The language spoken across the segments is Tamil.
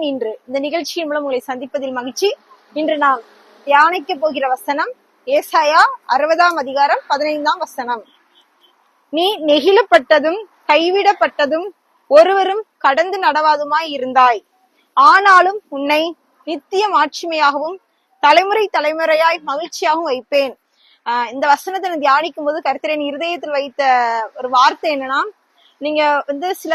இன்று இந்த நிகழ்ச்சியின் மூலம் உங்களை சந்திப்பதில் மகிழ்ச்சி. இன்று நாம் தியானிக்க போகிற வசனம் ஏசாயா 60ஆம் அதிகாரம் 15ஆம் வசனம். நீ நெகிழப்பட்டதும் கைவிடப்பட்டதும் ஒருவரும் கடந்து நடவாதுமாய் இருந்தாய், ஆனாலும் உன்னை நித்திய மாட்சிமையாகவும் தலைமுறை தலைமுறையாய் மகிழ்ச்சியாகவும் வைப்பேன். இந்த வசனத்தை தியானிக்கும் போது கர்த்தரின் இருதயத்தில் வைத்த ஒரு வார்த்தை என்னன்னா, நீங்க சில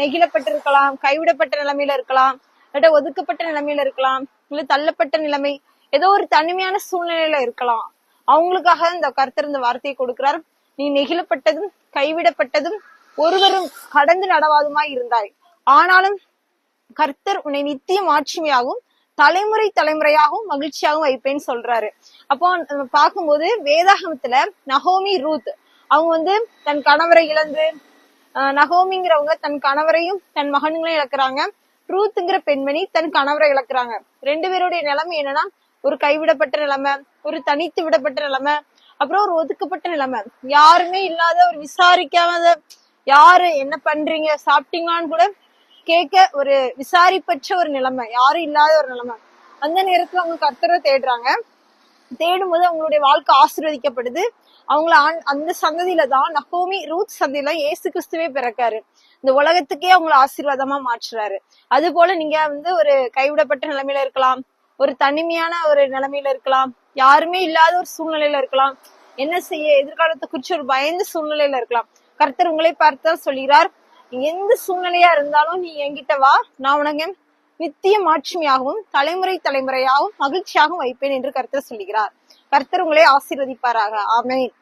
நெகிழப்பட்டிருக்கலாம், கைவிடப்பட்ட நிலைமையில இருக்கலாம், இல்லாட்ட ஒதுக்கப்பட்ட நிலைமையில இருக்கலாம், இல்ல தள்ளப்பட்ட நிலைமை, ஏதோ ஒரு தனிமையான சூழ்நிலையில இருக்கலாம். அவங்களுக்காக இந்த கர்த்தர் இந்த வார்த்தையை கொடுக்கிறார். நீ நெகிழப்பட்டதும் கைவிடப்பட்டதும் ஒருவரும் கடந்து நடவாதுமாய் இருந்தாய், ஆனாலும் கர்த்தர் உன்னை நித்திய மாட்சிமையாகவும் தலைமுறை தலைமுறையாகவும் மகிழ்ச்சியாகவும் வைப்பேன்னு சொல்றாரு. அப்போ நம்ம பார்க்கும்போது வேதாகமத்துல நகோமி, ரூத் அவங்க தன் கணவரை இழந்து, நகோமிங்கிறவங்க தன் கணவரையும் தன் மகன்களையும் இழக்கிறாங்க. ரூத்ங்கிற பெண்மணி தன் கணவரை இழக்கிறாங்க. ரெண்டு பேருடைய நிலைமை என்னன்னா, ஒரு கைவிடப்பட்ட நிலைமை, ஒரு தனித்து விடப்பட்ட நிலைமை, அப்புறம் ஒரு ஒதுக்கப்பட்ட நிலைமை. யாருமே இல்லாத, ஒரு விசாரிக்காத, யாரு என்ன பண்றீங்க சாப்பிட்டீங்களான்னு கூட கேட்க ஒரு விசாரிப்பற்ற ஒரு நிலைமை, யாரும் இல்லாத ஒரு நிலைமை. அந்த நேரத்துல அவங்க கர்த்தரை தேடுறாங்க. தேடும் போது அவங்களுடைய வாழ்க்கை ஆசீர்வதிக்கப்படுது. அவங்கள அந்த சந்ததியில தான், நகோமி ரூத் சந்ததியில இயேசு கிறிஸ்துவே பிறக்காரு. இந்த உலகத்துக்கே அவங்கள ஆசீர்வாதமா மாற்றுறாரு. அது போல நீங்க ஒரு கைவிடப்பட்ட நிலைமையில இருக்கலாம், ஒரு தனிமையான ஒரு நிலைமையில இருக்கலாம், யாருமே இல்லாத ஒரு சூழ்நிலையில இருக்கலாம், என்ன செய்ய எதிர்காலத்தை குறிச்சு ஒரு பயந்த சூழ்நிலையில இருக்கலாம். கர்த்தர் உங்களை பார்த்தால் சொல்கிறார், எந்த சூழ்நிலையா இருந்தாலும் நீ என்கிட்ட வா, நான் உனக்கு நித்திய மாட்சிமையாகவும் தலைமுறை தலைமுறையாகவும் மகிழ்ச்சியாகவும் வைப்பேன் என்று கர்த்தர் சொல்கிறார். கர்த்தர் உங்களை ஆசீர்வதிப்பாராக. ஆமென்.